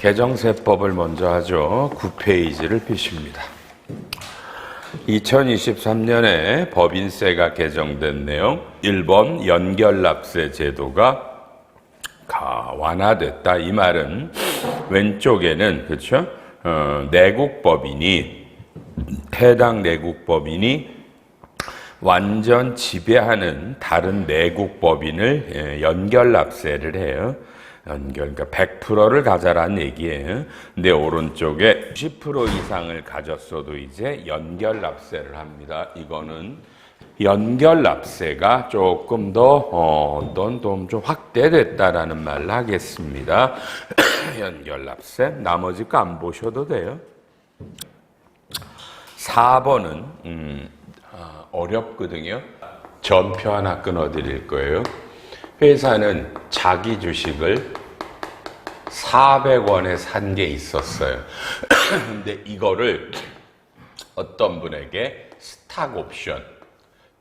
개정세법을 먼저 하죠. 9페이지를 펴십니다. 2023년에 법인세가 개정된 내용 1번 연결납세 제도가 완화됐다. 이 말은 왼쪽에는 그렇죠? 내국법인이 해당 내국법인이 완전 지배하는 다른 내국법인을 연결납세를 해요. 그러니까 100%를 가져라는 얘기예요. 근데 오른쪽에 90% 이상을 가졌어도 이제 연결납세를 합니다. 이거는 연결납세가 조금 더 좀 확대됐다라는 말을 하겠습니다. 연결납세. 나머지 거 안 보셔도 돼요. 4번은 어렵거든요. 전표 하나 끊어드릴 거예요. 회사는 자기 주식을 400원에 산 게 있었어요. 근데 이거를 어떤 분에게 스탁 옵션,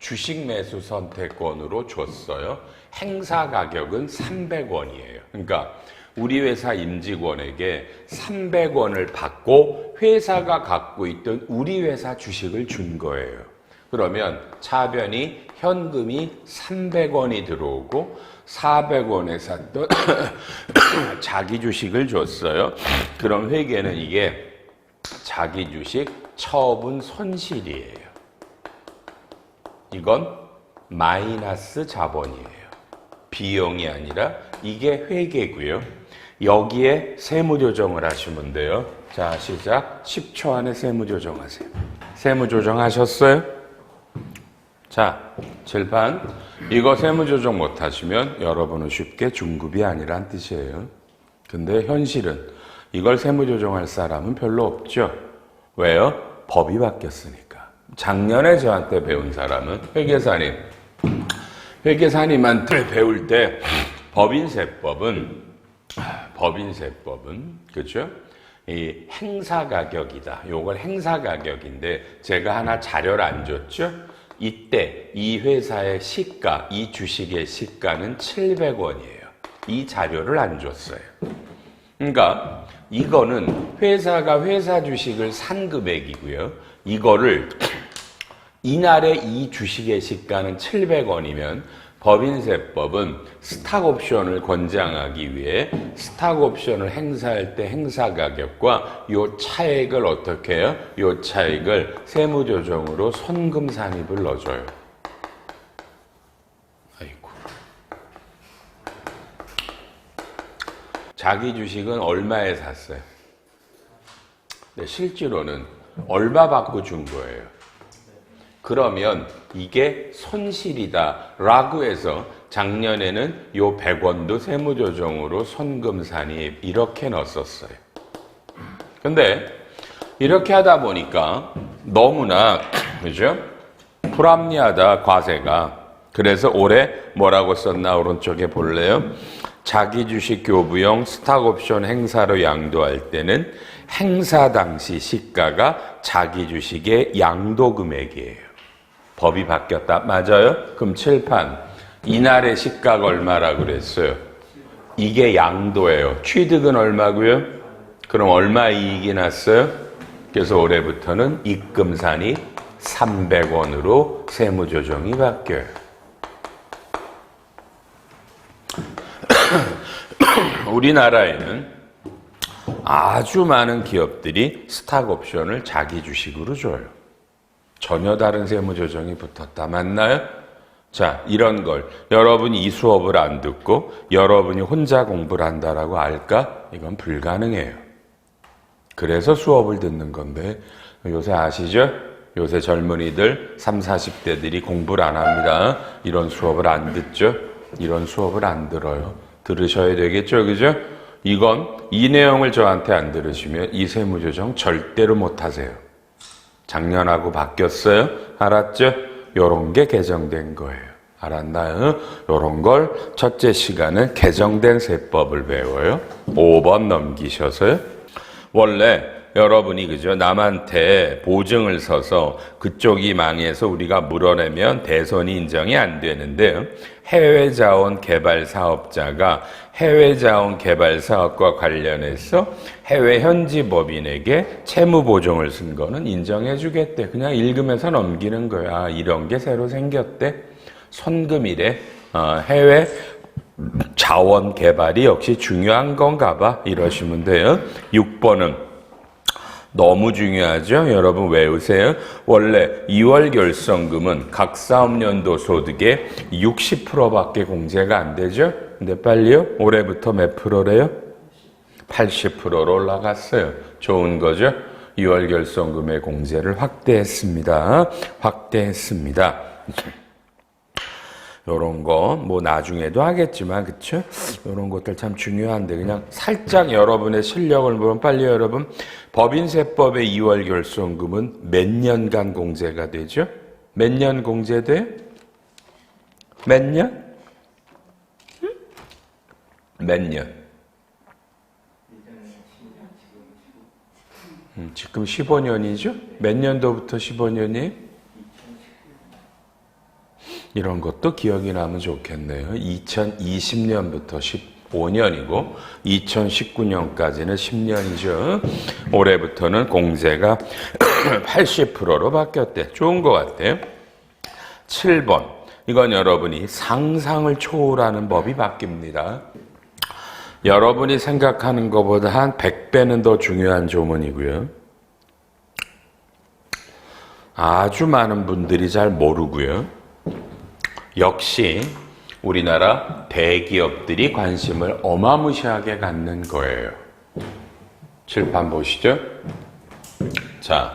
주식 매수 선택권으로 줬어요. 행사 가격은 300원이에요. 그러니까 우리 회사 임직원에게 300원을 받고 회사가 갖고 있던 우리 회사 주식을 준 거예요. 그러면 차변이 현금이 300원이 들어오고 400원에 샀던 자기 주식을 줬어요. 그럼 회계는 이게 자기 주식 처분 손실이에요. 이건 마이너스 자본이에요. 비용이 아니라 이게 회계고요. 여기에 세무조정을 하시면 돼요. 자, 시작. 10초 안에 세무조정하세요. 세무조정하셨어요? 자, 칠판. 이거 세무조정 못하시면 여러분은 쉽게 중급이 아니란 뜻이에요. 근데 현실은 이걸 세무조정할 사람은 별로 없죠. 왜요? 법이 바뀌었으니까. 작년에 저한테 배운 사람은 회계사님한테 배울 때 법인세법은 그렇죠? 이 행사 가격이다. 요걸 행사 가격인데 제가 하나 자료를 안 줬죠? 이때 이 회사의 시가, 이 주식의 시가는 700원이에요. 이 자료를 안 줬어요. 그러니까 이거는 회사가 회사 주식을 산 금액이고요. 이거를 이날의 이 주식의 시가는 700원이면 법인세법은 스탁옵션을 권장하기 위해 스탁옵션을 행사할 때 행사 가격과 요 차액을 어떻게 해요? 요 차액을 세무조정으로 손금 산입을 넣어줘요. 아이고. 자기 주식은 얼마에 샀어요? 근데 실제로는 얼마 받고 준 거예요. 그러면 이게 손실이다 라고 해서 작년에는 요 100원도 세무조정으로 손금산입 이렇게 넣었었어요. 근데 이렇게 하다 보니까 너무나 그죠? 불합리하다 과세가. 그래서 올해 뭐라고 썼나 오른쪽에 볼래요? 자기 주식 교부용 스탁옵션 행사로 양도할 때는 행사 당시 시가가 자기 주식의 양도 금액이에요. 법이 바뀌었다. 맞아요? 그럼 칠판. 이날의 시가가 얼마라고 그랬어요? 이게 양도예요. 취득은 얼마고요? 그럼 얼마 이익이 났어요? 그래서 올해부터는 입금산이 300원으로 세무조정이 바뀌어요. 우리나라에는 아주 많은 기업들이 스탁옵션을 자기 주식으로 줘요. 전혀 다른 세무조정이 붙었다. 맞나요? 자, 이런 걸 여러분이 이 수업을 안 듣고 여러분이 혼자 공부를 한다라고 알까? 이건 불가능해요. 그래서 수업을 듣는 건데 요새 아시죠? 요새 젊은이들 30, 40대들이 공부를 안 합니다. 이런 수업을 안 듣죠? 이런 수업을 안 들어요. 들으셔야 되겠죠? 그죠? 이건 이 내용을 저한테 안 들으시면 이 세무조정 절대로 못 하세요. 작년하고 바뀌었어요? 알았죠? 요런 게 개정된 거예요. 알았나요? 요런 걸 첫째 시간은 개정된 세법을 배워요. 5번 넘기셔서요. 원래 여러분이 그죠? 남한테 보증을 서서 그쪽이 망해서 우리가 물어내면 대손이 인정이 안 되는데 해외 자원 개발 사업자가 해외 자원 개발 사업과 관련해서 해외 현지 법인에게 채무 보증을 쓴 거는 인정해 주겠대. 그냥 읽으면서 넘기는 거야. 이런 게 새로 생겼대. 손금이래. 해외 자원 개발이 역시 중요한 건가 봐. 이러시면 돼요. 6번은 너무 중요하죠? 여러분 외우세요. 원래 2월 결성금은 각 사업연도 소득의 60%밖에 공제가 안 되죠? 근데 빨리요? 올해부터 몇 프로래요? 80%로 올라갔어요. 좋은 거죠? 2월 결성금의 공제를 확대했습니다. 확대했습니다. 요런 거 뭐 나중에도 하겠지만 그쵸? 요런 것들 참 중요한데 그냥 살짝 여러분의 실력을 보면 빨리 여러분 법인세법의 2월 결손금은 몇 년간 공제가 되죠? 몇 년 공제돼요? 몇 년? 몇 년? 지금 15년이죠? 몇 년도부터 15년이에요? 이런 것도 기억이 나면 좋겠네요. 2020년부터 15년이고 2019년까지는 10년이죠. 올해부터는 공제가 80%로 바뀌었대. 좋은 것 같아요. 7번. 이건 여러분이 상상을 초월하는 법이 바뀝니다. 여러분이 생각하는 것보다 한 100배는 더 중요한 조문이고요. 아주 많은 분들이 잘 모르고요. 역시 우리나라 대기업들이 관심을 어마무시하게 갖는 거예요. 칠판 보시죠. 자,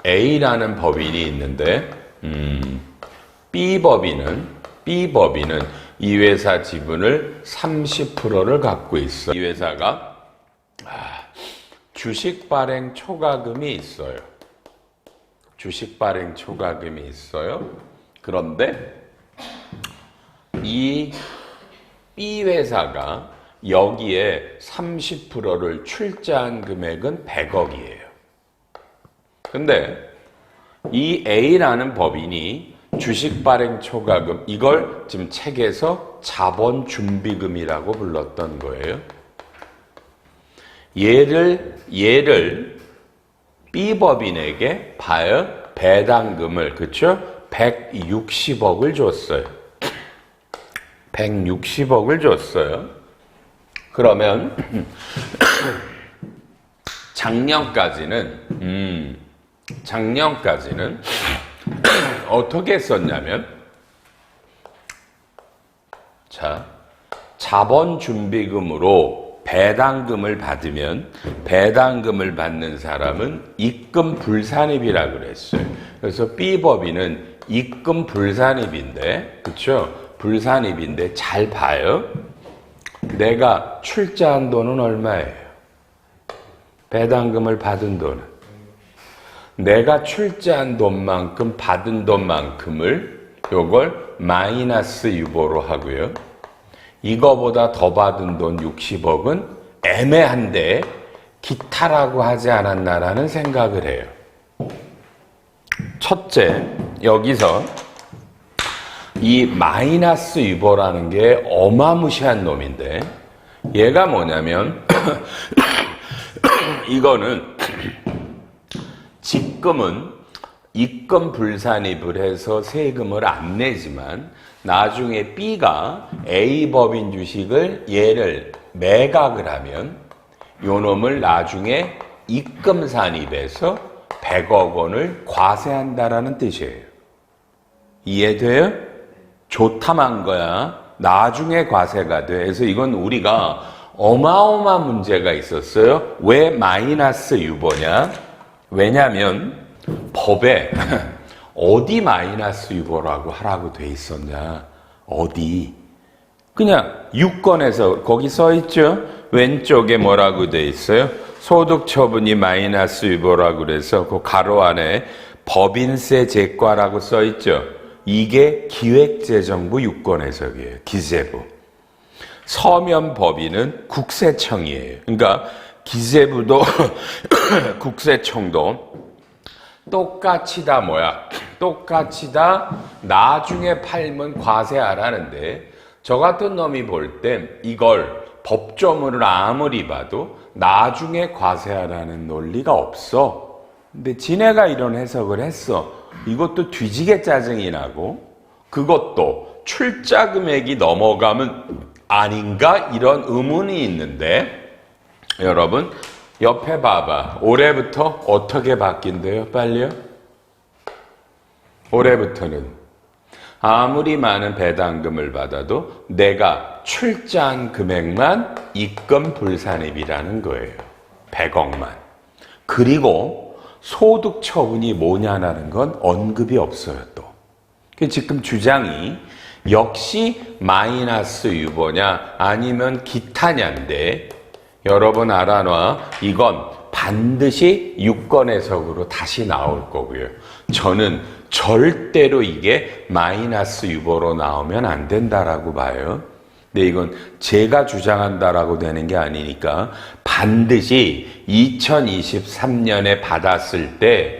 A라는 법인이 있는데 B법인은 이 회사 지분을 30%를 갖고 있어. 이 회사가 주식 발행 초과금이 있어요. 주식 발행 초과금이 있어요. 그런데 이 B회사가 여기에 30%를 출자한 금액은 100억이에요. 근데 이 A라는 법인이 주식 발행 초과금, 이걸 지금 책에서 자본준비금이라고 불렀던 거예요. 얘를 B법인에게 봐요. 배당금을, 그쵸? 160억을 줬어요. 160억을 줬어요. 그러면 작년까지는 어떻게 썼냐면 자, 자본준비금으로 배당금을 받으면 배당금을 받는 사람은 입금 불산입이라고 그랬어요. 그래서 B법인은 입금 불산입인데, 그렇죠? 불산입인데 잘 봐요. 내가 출자한 돈은 얼마예요? 배당금을 받은 돈은. 내가 출자한 돈만큼 받은 돈만큼을 요걸 마이너스 유보로 하고요. 이거보다 더 받은 돈 60억은 애매한데 기타라고 하지 않았나라는 생각을 해요. 첫째, 여기서 이 마이너스 유보라는 게 어마무시한 놈인데 얘가 뭐냐면 이거는 직금은 입금 불산입을 해서 세금을 안 내지만 나중에 B가 A법인 주식을 얘를 매각을 하면 요 놈을 나중에 입금 산입해서 100억 원을 과세한다라는 뜻이에요. 이해돼요? 좋다만 거야. 나중에 과세가 돼. 그래서 이건 우리가 어마어마한 문제가 있었어요. 왜 마이너스 유보냐? 왜냐면 법에 어디 마이너스 유보라고 하라고 돼 있었냐? 어디? 그냥 유권에서 거기 써 있죠? 왼쪽에 뭐라고 돼 있어요? 소득 처분이 마이너스 유보라고 그래서 그 가로 안에 법인세 제과라고 써 있죠? 이게 기획재정부 유권 해석이에요. 기재부. 서면 법인은 국세청이에요. 그러니까 기재부도 국세청도 똑같이 다 뭐야? 똑같이 다 나중에 팔면 과세하라는데 저 같은 놈이 볼 땐 이걸 법조문을 아무리 봐도 나중에 과세하라는 논리가 없어. 근데 지네가 이런 해석을 했어. 이것도 뒤지게 짜증이 나고 그것도 출자 금액이 넘어가면 아닌가? 이런 의문이 있는데 여러분 옆에 봐봐. 올해부터 어떻게 바뀐대요? 빨리요. 올해부터는 아무리 많은 배당금을 받아도 내가 출자한 금액만 입금 불산입이라는 거예요. 100억만. 그리고 소득 처분이 뭐냐라는 건 언급이 없어요. 또 지금 주장이 역시 마이너스 유보냐 아니면 기타냐인데 여러분 알아놔. 이건 반드시 유권 해석으로 다시 나올 거고요. 저는 절대로 이게 마이너스 유보로 나오면 안 된다라고 봐요. 근데 이건 제가 주장한다라고 되는 게 아니니까 반드시 2023년에 받았을 때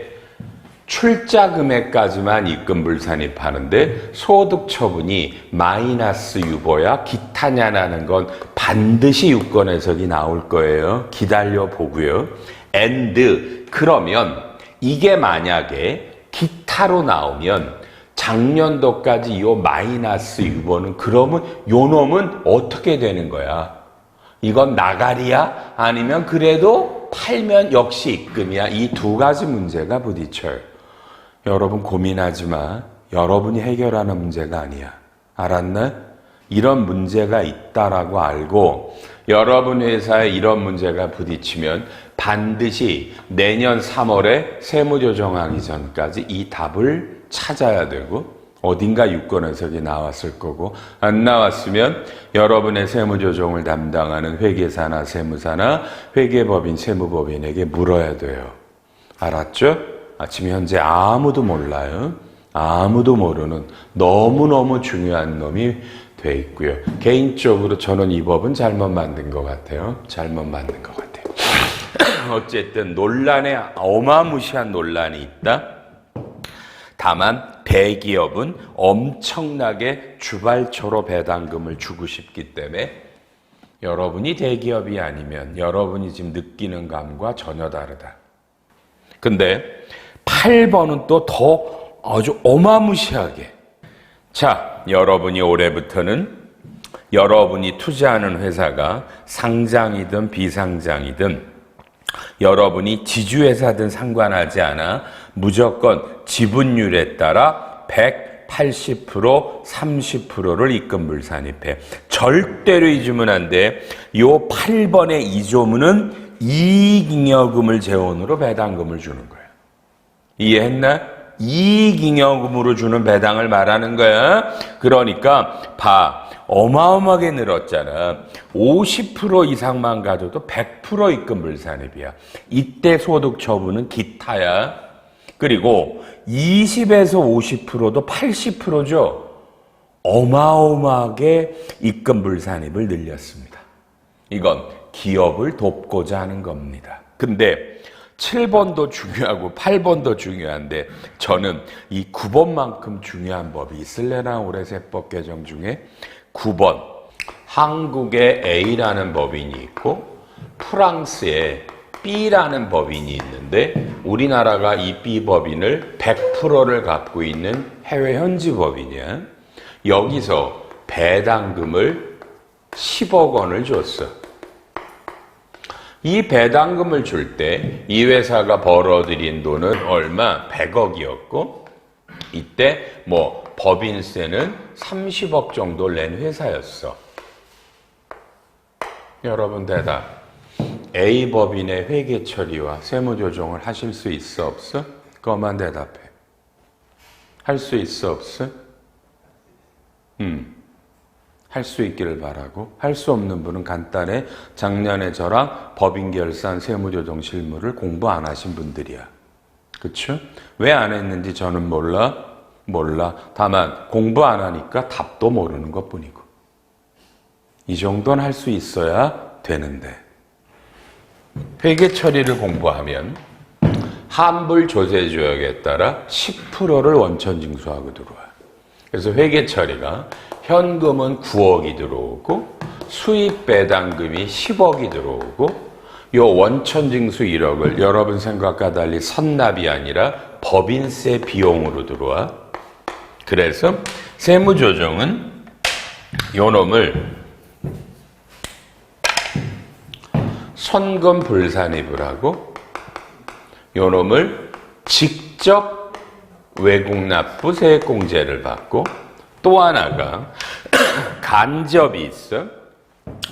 출자 금액까지만 입금 불산입하는데 소득 처분이 마이너스 유보야 기타냐라는 건 반드시 유권 해석이 나올 거예요. 기다려 보고요. and 그러면 이게 만약에 기타로 나오면 작년도까지 요 마이너스 유보는 그러면 요 놈은 어떻게 되는 거야? 이건 나가리야? 아니면 그래도 팔면 역시 입금이야? 이 두 가지 문제가 부딪혀요. 여러분 고민하지 마. 여러분이 해결하는 문제가 아니야. 알았나? 이런 문제가 있다라고 알고 여러분 회사에 이런 문제가 부딪히면 반드시 내년 3월에 세무조정하기 전까지 이 답을 찾아야 되고 어딘가 유권 해석이 나왔을 거고 안 나왔으면 여러분의 세무조정을 담당하는 회계사나 세무사나 회계법인 세무법인에게 물어야 돼요. 알았죠? 지금 현재 아무도 몰라요. 아무도 모르는 너무너무 중요한 놈이 돼 있고요. 개인적으로 저는 이 법은 잘못 만든 것 같아요. 잘못 만든 것 같아요. 어쨌든 논란에 어마무시한 논란이 있다. 다만 대기업은 엄청나게 주발초로 배당금을 주고 싶기 때문에 여러분이 대기업이 아니면 여러분이 지금 느끼는 감과 전혀 다르다. 근데 8번은 또 더 아주 어마무시하게 자, 여러분이 올해부터는 여러분이 투자하는 회사가 상장이든 비상장이든 여러분이 지주회사든 상관하지 않아 무조건 지분율에 따라 180%, 30%를 입금 불산입해. 절대로 잊으면 안 돼. 요 8번의 이조문은 이익잉여금을 재원으로 배당금을 주는 거야. 이해했나? 이익잉여금으로 주는 배당을 말하는 거야. 그러니까 봐. 어마어마하게 늘었잖아. 50% 이상만 가져도 100% 입금 불산입이야. 이때 소득 처분은 기타야. 그리고 20에서 50%도 80%죠. 어마어마하게 입금 불산입을 늘렸습니다. 이건 기업을 돕고자 하는 겁니다. 근데 7번도 중요하고 8번도 중요한데 저는 이 9번만큼 중요한 법이 있을래나 올해 세법 개정 중에 9번 한국에 A라는 법인이 있고 프랑스에 B라는 법인이 있는데 우리나라가 이 B 법인을 100%를 갖고 있는 해외 현지 법인이야. 여기서 배당금을 10억 원을 줬어. 이 배당금을 줄 때 이 회사가 벌어들인 돈은 얼마? 100억이었고 이때 뭐 법인세는 30억 정도 낸 회사였어. 여러분 대답. A 법인의 회계 처리와 세무조정을 하실 수 있어 없어? 그것만 대답해. 할 수 있어 없어? 할 수 있기를 바라고 할 수 없는 분은 간단해. 작년에 저랑 법인 결산 세무조정 실무를 공부 안 하신 분들이야. 그쵸? 왜 안 했는지 저는 몰라. 다만 공부 안 하니까 답도 모르는 것뿐이고. 이 정도는 할 수 있어야 되는데. 회계 처리를 공부하면 환불 조세 조약에 따라 10%를 원천 징수하고 들어와요. 그래서 회계 처리가 현금은 9억이 들어오고 수입 배당금이 10억이 들어오고 요 원천 징수 1억을 여러분 생각과 달리 선납이 아니라 법인세 비용으로 들어와. 그래서 세무조정은 요 놈을 선금 불산입을 하고 요 놈을 직접 외국납부 세액공제를 받고, 또 하나가 간접이 있어.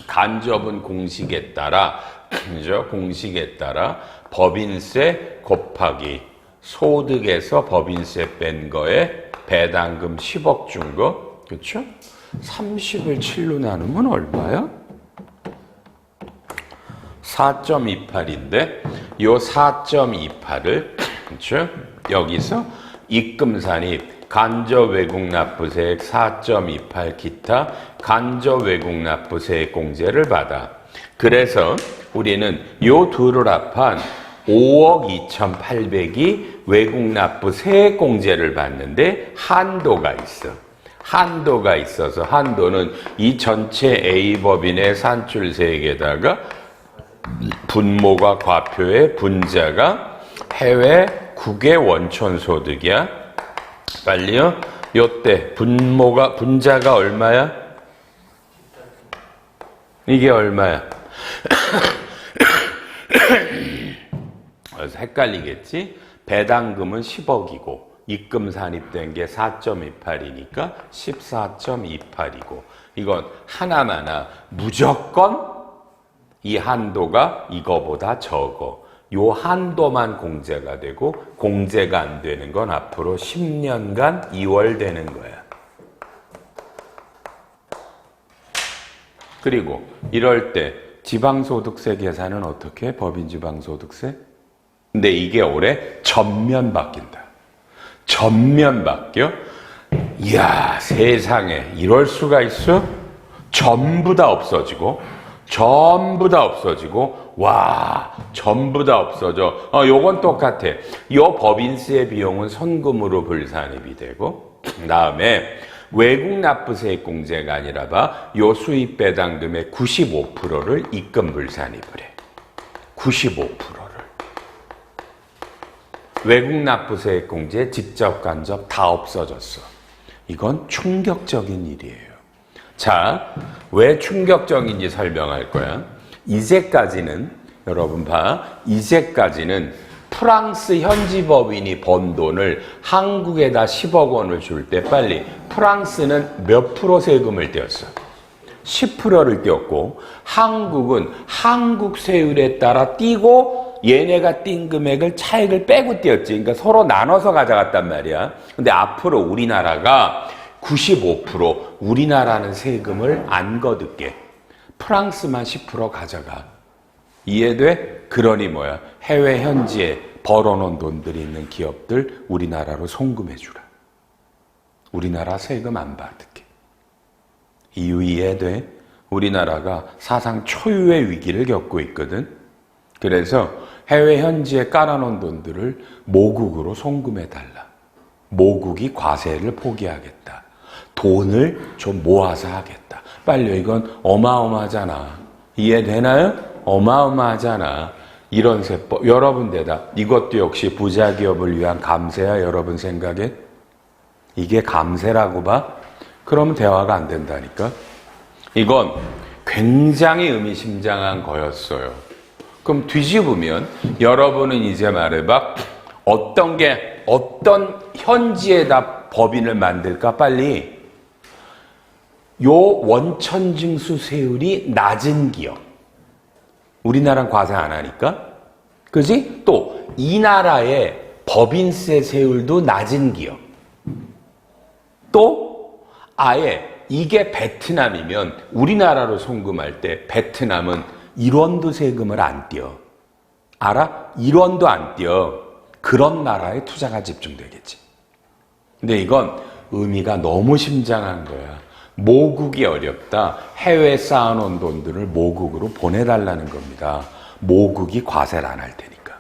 간접은 공식에 따라, 그죠? 공식에 따라 법인세 곱하기 소득에서 법인세 뺀 거에 배당금 10억 준 거, 그렇죠? 30을 7로 나누면 얼마야? 4.28인데 요 4.28을 그렇죠? 여기서 입금산입 간접 외국납부세액 4.28 기타 간접 외국납부세액 공제를 받아. 그래서 우리는 요 둘을 합한 5억 2,800이 외국납부세액 공제를 받는데 한도가 있어. 한도가 있어서 한도는 이 전체 A법인의 산출세액에다가 분모가 과표의 분자가 해외 국외 원천소득이야. 빨리요. 요때 분자가 얼마야? 이게 얼마야? 그래서 헷갈리겠지? 배당금은 10억이고 입금 산입된 게 4.28이니까 14.28이고 이건 하나마나 무조건 이 한도가 이거보다 적어. 요 한도만 공제가 되고 공제가 안 되는 건 앞으로 10년간 2월 되는 거야. 그리고 이럴 때 지방소득세 계산은 어떻게 해? 법인지방소득세? 근데 이게 올해 전면 바뀐다. 전면 바뀌어? 이야, 세상에 이럴 수가 있어? 전부 다 없어지고 와, 전부 다 없어져. 요건 똑같아. 요 법인세 비용은 선금으로 불산입이 되고, 그다음에 외국납부세액 공제가 아니라 요 수입 배당금의 95%를 입금 불산입을 해. 95%를. 외국납부세액 공제 직접 간접 다 없어졌어. 이건 충격적인 일이에요. 자, 왜 충격적인지 설명할 거야. 이제까지는 여러분 이제까지는 프랑스 현지 법인이 번 돈을 한국에다 10억 원을 줄 때 빨리 프랑스는 몇 프로 세금을 떼었어? 10%를 떼었고 한국은 한국 세율에 따라 떼고 얘네가 띈 금액을 차익을 빼고 떼었지. 그러니까 서로 나눠서 가져갔단 말이야. 근데 앞으로 우리나라가 95% 우리나라는 세금을 안 거둘게. 프랑스만 10% 가져가. 이해돼? 그러니 뭐야? 해외 현지에 벌어놓은 돈들이 있는 기업들 우리나라로 송금해주라. 우리나라 세금 안 받을게. 이유 이해돼? 우리나라가 사상 초유의 위기를 겪고 있거든. 그래서 해외 현지에 깔아놓은 돈들을 모국으로 송금해달라. 모국이 과세를 포기하겠다. 돈을 좀 모아서 하겠다. 빨리 이건 어마어마하잖아. 이해되나요? 어마어마하잖아. 이런 세법. 여러분 대답. 이것도 역시 부자 기업을 위한 감세야, 여러분 생각에? 이게 감세라고 봐? 그러면 대화가 안 된다니까? 이건 굉장히 의미심장한 거였어요. 그럼 뒤집으면 여러분은 이제 말해봐. 어떤 현지에다 법인을 만들까? 빨리. 요 원천징수 세율이 낮은 기업. 우리나라는 과세 안 하니까. 그지? 또 이 나라의 법인세 세율도 낮은 기업. 또 아예 이게 베트남이면 우리나라로 송금할 때 베트남은 1원도 세금을 안 떼어. 알아? 1원도 안 떼어. 그런 나라에 투자가 집중되겠지. 근데 이건 의미가 너무 심장한 거야. 모국이 어렵다. 해외에 쌓아놓은 돈들을 모국으로 보내달라는 겁니다. 모국이 과세를 안 할 테니까.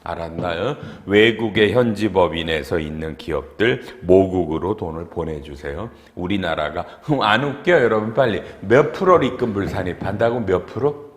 알았나요? 외국의 현지 법인에서 있는 기업들 모국으로 돈을 보내주세요. 우리나라가 안 웃겨 여러분. 빨리 몇 프로 입금 불산입한다고? 몇 프로?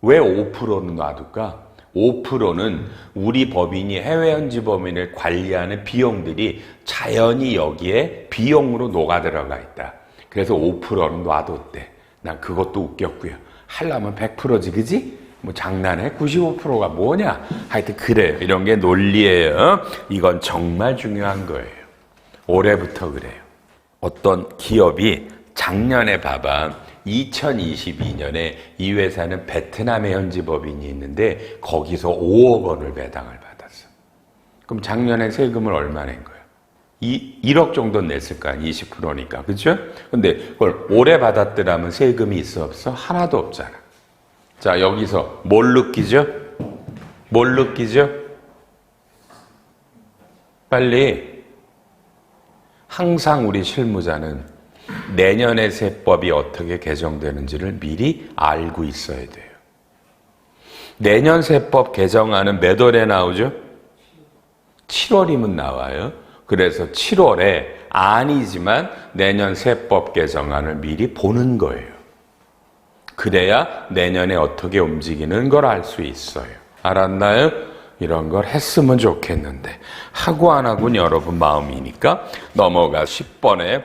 왜 5%는 놔둘까? 5%는 우리 법인이 해외 현지 법인을 관리하는 비용들이 자연히 여기에 비용으로 녹아 들어가 있다. 그래서 5%는 놔뒀대. 난 그것도 웃겼고요. 하려면 100%지, 그지? 뭐 장난해? 95%가 뭐냐? 하여튼 그래요. 이런 게 논리예요. 이건 정말 중요한 거예요. 올해부터 그래요. 어떤 기업이 작년에 봐봐. 2022년에 이 회사는 베트남의 현지 법인이 있는데 거기서 5억 원을 배당을 받았어. 그럼 작년에 세금을 얼마 낸 거야? 1억 정도 냈을 거 아니야. 20%니까. 그죠? 근데 그걸 올해 받았더라면 세금이 있어 없어? 하나도 없잖아. 자, 여기서 뭘 느끼죠? 뭘 느끼죠? 빨리. 항상 우리 실무자는 내년의 세법이 어떻게 개정되는지를 미리 알고 있어야 돼요. 내년 세법 개정안은 몇 월에 나오죠? 7월이면 나와요. 그래서 7월에 아니지만 내년 세법 개정안을 미리 보는 거예요. 그래야 내년에 어떻게 움직이는 걸 알 수 있어요. 알았나요? 이런 걸 했으면 좋겠는데 하고 안 하고는 여러분 마음이니까 넘어가 10번에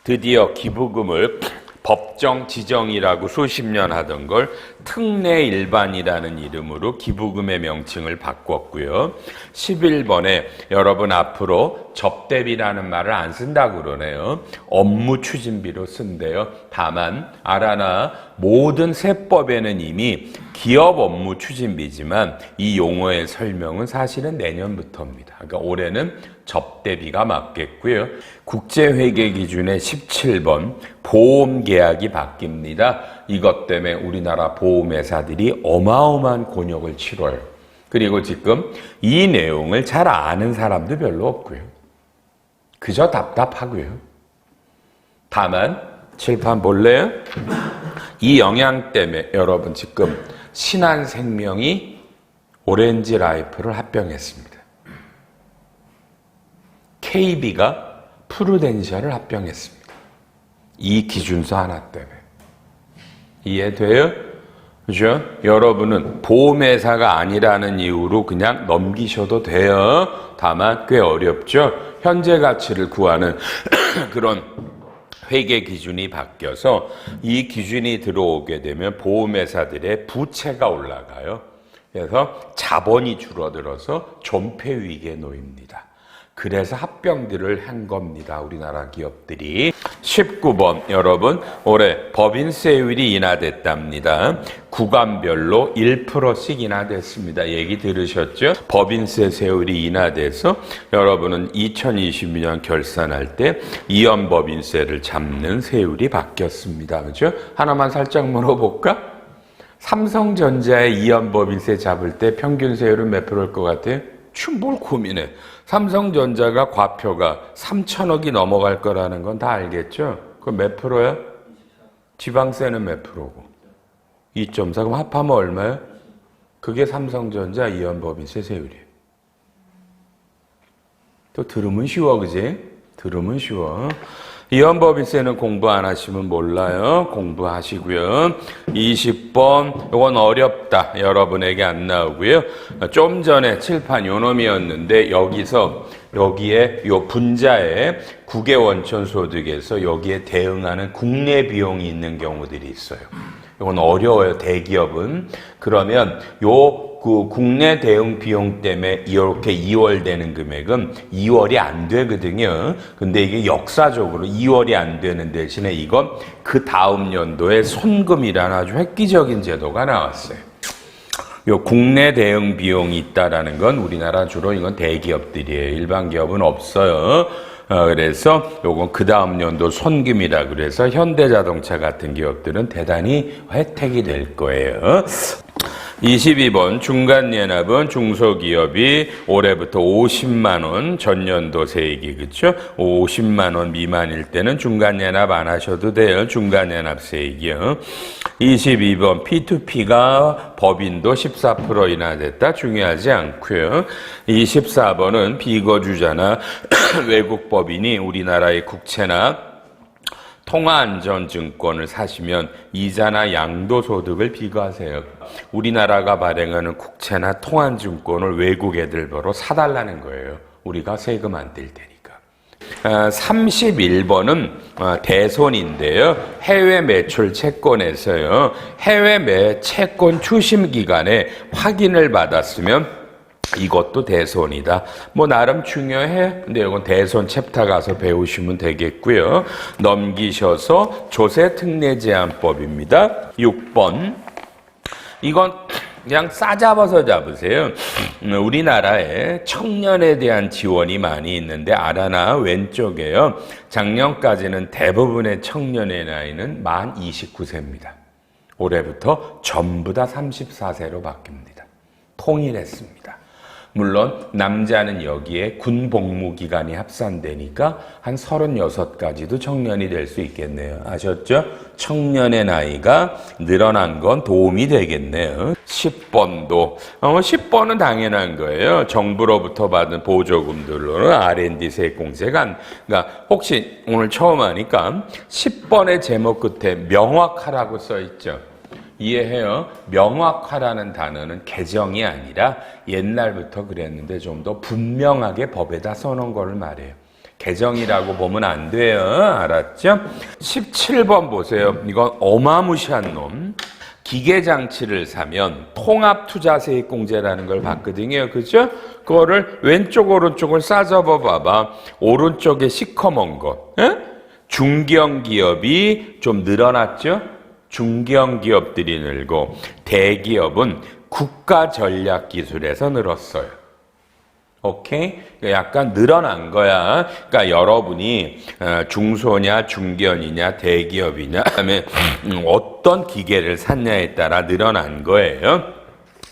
드디어 기부금을 법정 지정이라고 수십 년 하던 걸 특례 일반이라는 이름으로 기부금의 명칭을 바꿨고요. 11번에 여러분 앞으로 접대비라는 말을 안 쓴다고 그러네요. 업무 추진비로 쓴대요. 다만 알아나 모든 세법에는 이미 기업 업무 추진비지만 이 용어의 설명은 사실은 내년부터입니다. 그러니까 올해는 접대비가 맞겠고요. 국제회계 기준의 17번 보험계약이 바뀝니다. 이것 때문에 우리나라 보험회사들이 어마어마한 곤욕을 치러요. 그리고 지금 이 내용을 잘 아는 사람도 별로 없고요. 그저 답답하고요. 다만 칠판 볼래요? 이 영향 때문에 여러분 지금 신한생명이 오렌지 라이프를 합병했습니다. KB가 프루덴셜을 합병했습니다. 이 기준서 하나 때문에. 이해돼요? 그죠? 여러분은 보험회사가 아니라는 이유로 그냥 넘기셔도 돼요. 다만 꽤 어렵죠? 현재 가치를 구하는 그런 회계 기준이 바뀌어서 이 기준이 들어오게 되면 보험회사들의 부채가 올라가요. 그래서 자본이 줄어들어서 존폐 위기에 놓입니다. 그래서 합병들을 한 겁니다. 우리나라 기업들이. 19번 여러분 올해 법인세율이 인하됐답니다. 구간별로 1%씩 인하됐습니다. 얘기 들으셨죠? 법인세 세율이 인하돼서 여러분은 2022년 결산할 때 이연법인세를 잡는 세율이 바뀌었습니다. 그죠? 하나만 살짝 물어볼까? 삼성전자의 이연법인세 잡을 때 평균 세율은 몇 프로일 것 같아요? 뭘 고민해. 삼성전자가 과표가 3천억이 넘어갈 거라는 건 다 알겠죠? 그럼 몇 프로야? 지방세는 몇 프로고? 2.4. 그럼 합하면 얼마야? 그게 삼성전자 이연법인세 세율이에요. 또 들으면 쉬워, 그지? 들으면 쉬워. 이연법인세는 공부 안 하시면 몰라요. 공부하시고요. 20번 이건 어렵다. 여러분에게 안 나오고요. 좀 전에 칠판 요놈이었는데 여기에 요 분자에 국외원천소득에서 여기에 대응하는 국내 비용이 있는 경우들이 있어요. 이건 어려워요. 대기업은. 그러면 그 국내 대응 비용 때문에 이렇게 2월 되는 금액은 2월이 안 되거든요. 근데 이게 역사적으로 2월이 안 되는 대신에 이건 그 다음 연도에 손금이라는 아주 획기적인 제도가 나왔어요. 요 국내 대응 비용이 있다라는 건 우리나라 주로 이건 대기업들이에요. 일반 기업은 없어요. 그래서 요건 그 다음 연도 손금이라 그래서 현대자동차 같은 기업들은 대단히 혜택이 될 거예요. 22번 중간연합은 중소기업이 올해부터 50만 원 전년도 세액이 그렇죠? 50만 원 미만일 때는 중간연합 안 하셔도 돼요. 중간연합 세액이요. 22번 P2P가 법인도 14% 인하됐다. 중요하지 않고요. 24번은 비거주자나 외국 법인이 우리나라의 국채나 통화안전증권을 사시면 이자나 양도소득을 비과하세요. 우리나라가 발행하는 국채나 통화증권을 외국 애들 보러 사달라는 거예요. 우리가 세금 안 뗄 테니까. 31번은 대손인데요. 해외 매출 채권에서요. 해외 채권 추심 기간에 확인을 받았으면 이것도 대손이다. 뭐 나름 중요해. 근데 이건 대손 챕터 가서 배우시면 되겠고요. 넘기셔서 조세특례제한법입니다. 6번. 이건 그냥 싸잡아서 잡으세요. 우리나라에 청년에 대한 지원이 많이 있는데 알아나 왼쪽에요. 작년까지는 대부분의 청년의 나이는 만 29세입니다. 올해부터 전부 다 34세로 바뀝니다. 통일했습니다. 물론 남자는 여기에 군 복무 기간이 합산되니까 한 36까지도 청년이 될 수 있겠네요. 아셨죠? 청년의 나이가 늘어난 건 도움이 되겠네요. 10번도 10번은 당연한 거예요. 정부로부터 받은 보조금들로는 R&D 세액공제가 그러니까 혹시 오늘 처음 하니까 10번의 제목 끝에 명확하라고 써 있죠. 이해해요? 명확하라는 단어는 개정이 아니라 옛날부터 그랬는데 좀 더 분명하게 법에다 써놓은 거를 말해요. 개정이라고 보면 안 돼요. 알았죠? 17번 보세요. 이건 어마무시한 놈. 기계장치를 사면 통합투자세액공제라는 걸 봤거든요. 그죠? 그거를 왼쪽 오른쪽을 싸잡아 봐봐. 오른쪽에 시커먼 거. 에? 중견기업이 좀 늘어났죠? 중견기업들이 늘고 대기업은 국가전략기술에서 늘었어요. 오케이? 약간 늘어난 거야. 그러니까 여러분이 중소냐 중견이냐 대기업이냐 그다음에 어떤 기계를 샀냐에 따라 늘어난 거예요.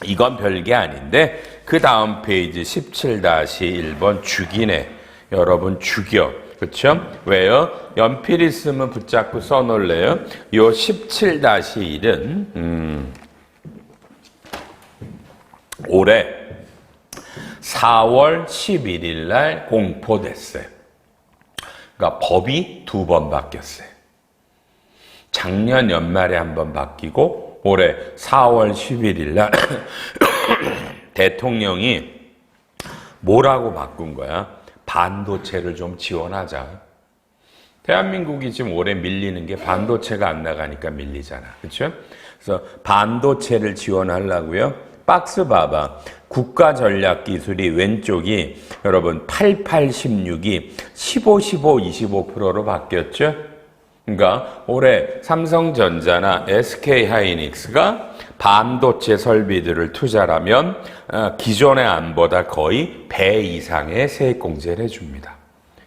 이건 별게 아닌데 그 다음 페이지 17-1번 죽이네. 여러분 죽여. 그렇죠? 왜요? 연필 있으면 붙잡고 써놓을래요? 요 17-1은 올해 4월 11일 날 공포됐어요. 그러니까 법이 2번 바뀌었어요. 작년 연말에 한 번 바뀌고 올해 4월 11일 날 대통령이 뭐라고 바꾼 거야? 반도체를 좀 지원하자. 대한민국이 지금 올해 밀리는 게 반도체가 안 나가니까 밀리잖아. 그렇죠? 그래서 반도체를 지원하려고요. 박스 봐봐. 국가전략기술이 왼쪽이 여러분 88, 16이 15, 15, 25%로 바뀌었죠? 그러니까 올해 삼성전자나 SK하이닉스가 반도체 설비들을 투자하면 기존의 안보다 거의 배 이상의 세액공제를 해줍니다.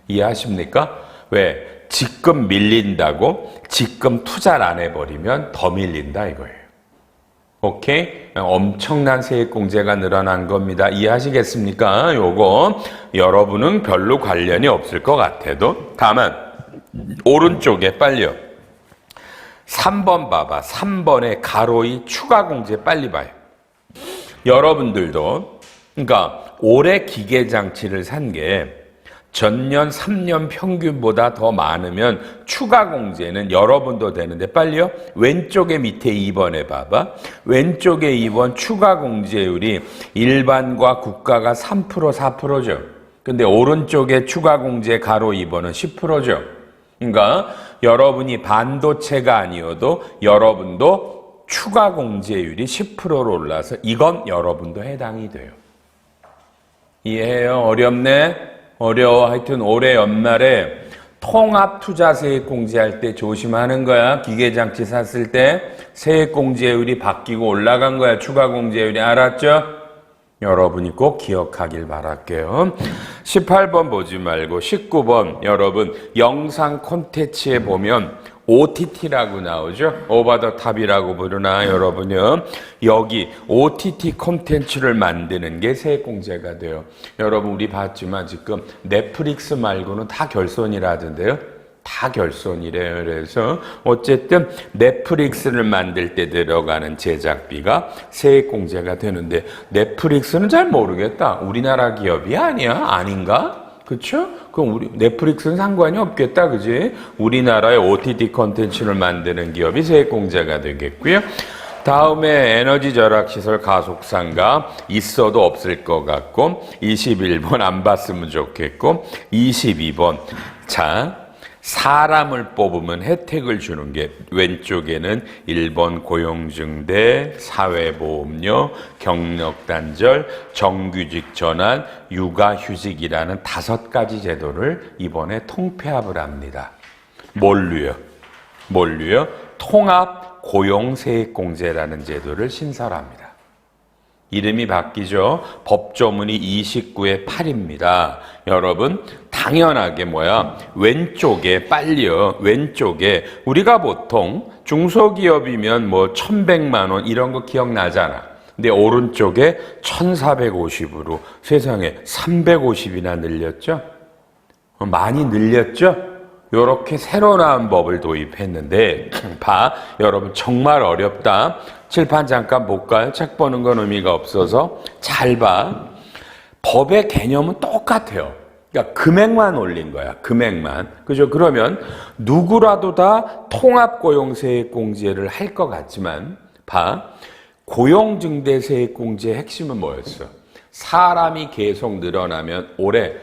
이해하십니까? 왜? 지금 밀린다고 지금 투자를 안 해버리면 더 밀린다 이거예요. 오케이? 엄청난 세액공제가 늘어난 겁니다. 이해하시겠습니까? 요거 여러분은 별로 관련이 없을 것 같아도 다만 오른쪽에 빨리요. 3번 봐봐. 3번에 가로이 추가 공제 빨리 봐요. 여러분들도 그러니까 올해 기계장치를 산 게 전년 3년 평균보다 더 많으면 추가 공제는 여러분도 되는데 빨리요. 왼쪽에 밑에 2번에 봐봐. 왼쪽에 2번 추가 공제율이 일반과 국가가 3% 4%죠. 근데 오른쪽에 추가 공제 가로 2번은 10%죠. 그러니까 여러분이 반도체가 아니어도 여러분도 추가 공제율이 10%로 올라서 이건 여러분도 해당이 돼요. 이해해요? 어렵네? 어려워. 하여튼 올해 연말에 통합투자세액 공제할 때 조심하는 거야. 기계장치 샀을 때 세액 공제율이 바뀌고 올라간 거야. 추가 공제율이. 알았죠? 여러분이 꼭 기억하길 바랄게요. 18번 보지 말고 19번 여러분 영상 콘텐츠에 보면 OTT라고 나오죠. 오버 더 탑이라고 부르나 여러분요. 여기 OTT 콘텐츠를 만드는 게 세액공제가 돼요. 여러분 우리 봤지만 지금 넷플릭스 말고는 다 결손이라던데요. 다 결손이래요. 그래서 어쨌든 넷플릭스를 만들 때 들어가는 제작비가 세액공제가 되는데 넷플릭스는 잘 모르겠다. 우리나라 기업이 아니야? 아닌가? 그쵸? 그럼 우리 넷플릭스는 상관이 없겠다. 그지? 우리나라의 OTT 콘텐츠를 만드는 기업이 세액공제가 되겠고요. 다음에 에너지 절약 시설 가속상가 있어도 없을 것 같고 21번 안 봤으면 좋겠고 22번 자 사람을 뽑으면 혜택을 주는 게 왼쪽에는 1번 고용증대, 사회보험료, 경력단절, 정규직 전환, 육아휴직이라는 5가지 제도를 이번에 통폐합을 합니다. 뭘로요? 통합 고용세액공제라는 제도를 신설합니다. 이름이 바뀌죠. 법조문이 29의 8입니다. 여러분 당연하게 왼쪽에 빨리요. 왼쪽에 우리가 보통 중소기업이면 1,100만 원 이런 거 기억나잖아. 근데 오른쪽에 1,450으로 세상에 350이나 늘렸죠. 많이 늘렸죠. 요렇게 새로 나온 법을 도입했는데 여러분 정말 어렵다. 칠판 잠깐 볼까요? 책 보는 건 의미가 없어서 잘 봐. 법의 개념은 똑같아요. 그러니까 금액만 올린 거야. 금액만. 그죠? 그러면 누구라도 다 통합고용세액공제를 할 것 같지만 고용증대세액공제의 핵심은 뭐였어? 사람이 계속 늘어나면 올해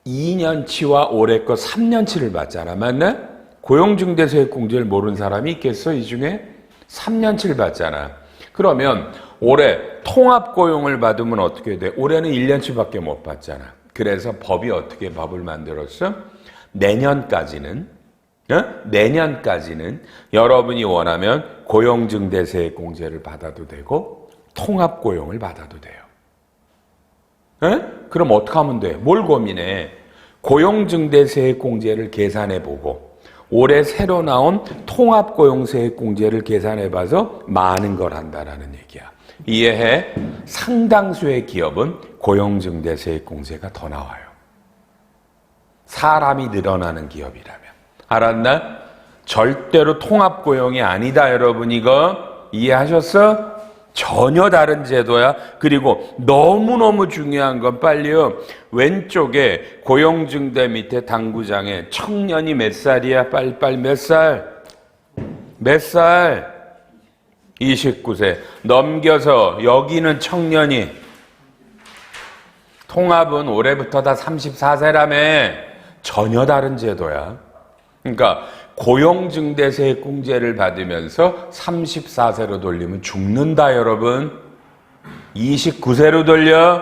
2년치와 올해 거 3년치를 받잖아. 맞나? 고용증대세액공제를 모르는 사람이 있겠어? 이 중에? 3년치를 받잖아. 그러면 올해 통합고용을 받으면 어떻게 돼? 올해는 1년치밖에 못 받잖아. 그래서 법이 어떻게 법을 만들었어? 내년까지는 여러분이 원하면 고용증대세액공제를 받아도 되고 통합고용을 받아도 돼요. 그럼 어떻게 하면 돼? 뭘 고민해? 고용증대세액공제를 계산해보고 올해 새로 나온 통합고용세액공제를 계산해봐서 많은 걸 한다라는 얘기야. 이해해? 상당수의 기업은 고용증대세액공제가 더 나와요. 사람이 늘어나는 기업이라면. 알았나? 절대로 통합고용이 아니다, 여러분. 이거 이해하셨어? 전혀 다른 제도야. 그리고 너무너무 중요한 건 빨리요. 왼쪽에 고용증대 밑에 당구장에 청년이 몇 살이야? 빨리 몇 살? 몇 살? 29세. 넘겨서 여기는 청년이. 통합은 올해부터 다 34세라며. 전혀 다른 제도야. 그러니까 고용증대세액공제를 받으면서 34세로 돌리면 죽는다, 여러분. 29세로 돌려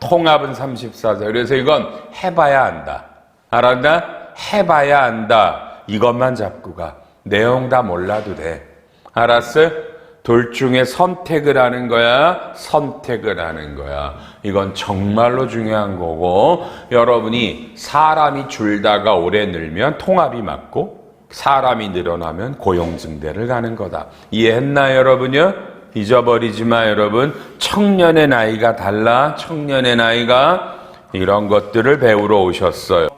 통합은 34세. 그래서 이건 해봐야 한다. 알았나? 해봐야 한다. 이것만 잡고 가. 내용 다 몰라도 돼. 알았어? 둘 중에 선택을 하는 거야. 선택을 하는 거야. 이건 정말로 중요한 거고 여러분이 사람이 줄다가 오래 늘면 통합이 맞고 사람이 늘어나면 고용증대를 가는 거다. 이해했나요, 여러분요? 잊어버리지 마, 여러분. 청년의 나이가 달라. 청년의 나이가 이런 것들을 배우러 오셨어요.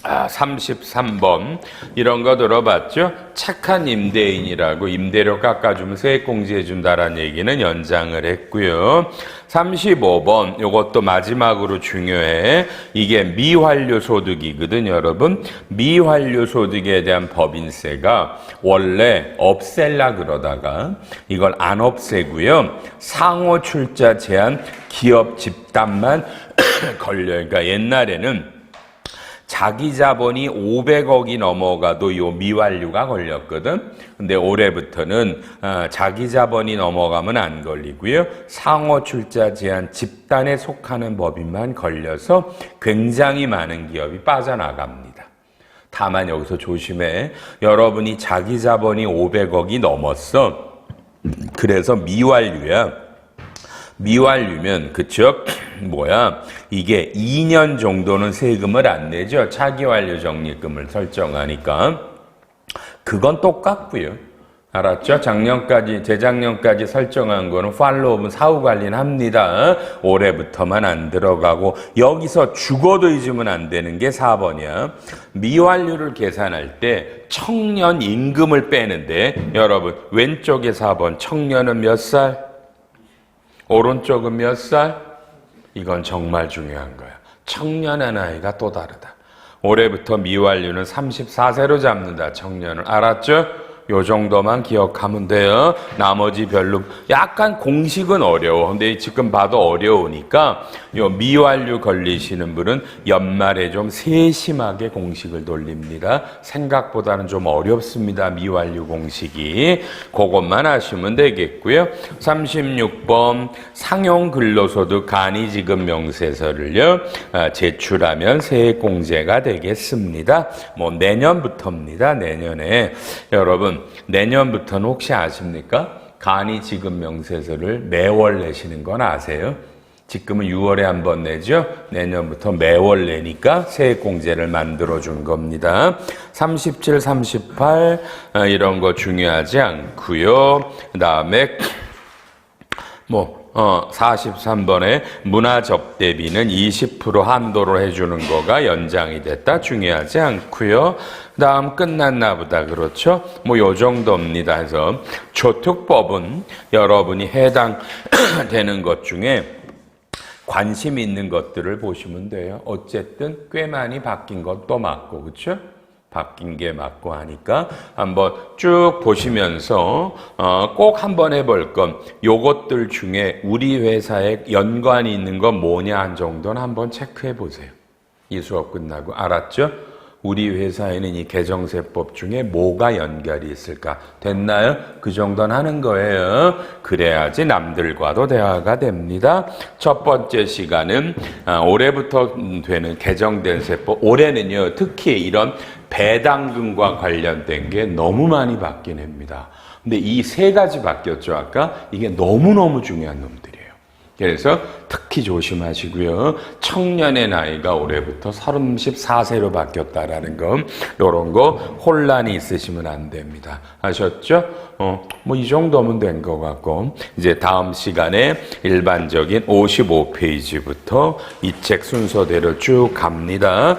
33번 이런 거 들어봤죠? 착한 임대인이라고 임대료 깎아주면 세액공제해 준다라는 얘기는 연장을 했고요. 35번 이것도 마지막으로 중요해. 이게 미환류 소득이거든, 여러분. 미환류 소득에 대한 법인세가 원래 없앨라 그러다가 이걸 안 없애고요. 상호 출자 제한 기업 집단만 걸려요. 그러니까 옛날에는 자기 자본이 500억이 넘어가도 요 미환류가 걸렸거든. 근데 올해부터는 자기 자본이 넘어가면 안 걸리고요. 상호 출자 제한 집단에 속하는 법인만 걸려서 굉장히 많은 기업이 빠져나갑니다. 다만 여기서 조심해. 여러분이 자기 자본이 500억이 넘었어. 그래서 미환류야. 미완료면 그쵸? 뭐야? 이게 2년 정도는 세금을 안 내죠. 차기완료 적립금을 설정하니까. 그건 똑같고요. 알았죠? 작년까지, 재작년까지 설정한 거는 팔로우업은 사후 관리는 합니다. 올해부터만 안 들어가고 여기서 죽어도 잊으면 안 되는 게 4번이야. 미완료를 계산할 때 청년 임금을 빼는데 여러분 왼쪽에 4번 청년은 몇 살? 오른쪽은 몇 살? 이건 정말 중요한 거야. 청년의 나이가 또 다르다. 올해부터 미완료는 34세로 잡는다. 청년을. 알았죠? 요 정도만 기억하면 돼요. 나머지 별로 약간 공식은 어려워. 근데 지금 봐도 어려우니까 요 미완료 걸리시는 분은 연말에 좀 세심하게 공식을 돌립니다. 생각보다는 좀 어렵습니다. 미완료 공식이. 그것만 하시면 되겠고요. 36번 상용 근로소득 간이지급 명세서를요. 제출하면 세액공제가 되겠습니다. 뭐 내년부터입니다. 내년에. 여러분 내년부터는 혹시 아십니까? 간이지급 명세서를 매월 내시는 건 아세요? 지금은 6월에 한 번 내죠? 내년부터 매월 내니까 세액공제를 만들어준 겁니다. 37, 38 이런 거 중요하지 않고요. 그 다음에 43번에 문화접대비는 20% 한도로 해주는 거가 연장이 됐다. 중요하지 않고요. 다음 끝났나 보다. 그렇죠? 요 정도입니다. 해서 조특법은 여러분이 해당되는 것 중에 관심 있는 것들을 보시면 돼요. 어쨌든 꽤 많이 바뀐 것도 맞고, 그렇죠? 바뀐 게 맞고 하니까 한번 쭉 보시면서 꼭 한번 해볼 건 요것들 중에 우리 회사에 연관이 있는 건 뭐냐 한 정도는 한번 체크해 보세요. 이 수업 끝나고. 알았죠? 우리 회사에는 이 개정세법 중에 뭐가 연결이 있을까? 됐나요? 그 정도는 하는 거예요. 그래야지 남들과도 대화가 됩니다. 첫 번째 시간은 올해부터 되는 개정된 세법. 올해는요, 특히 이런 배당금과 관련된 게 너무 많이 바뀐 해입니다. 근데 이 세 가지 바뀌었죠, 아까? 이게 너무너무 중요한 놈들이에요. 그래서 특히 조심하시고요. 청년의 나이가 올해부터 34세로 바뀌었다라는 거, 이런 거 혼란이 있으시면 안 됩니다. 아셨죠? 이 정도면 된 것 같고, 이제 다음 시간에 일반적인 55페이지부터 이 책 순서대로 쭉 갑니다.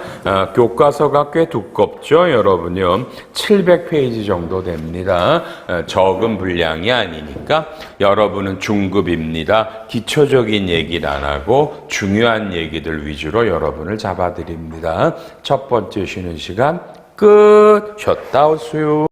교과서가 꽤 두껍죠, 여러분요. 700페이지 정도 됩니다. 적은 분량이 아니니까 여러분은 중급입니다. 기초적인 얘기를 안 하고 중요한 얘기들 위주로 여러분을 잡아드립니다. 첫 번째 쉬는 시간 끝. 쉬었다 오세요.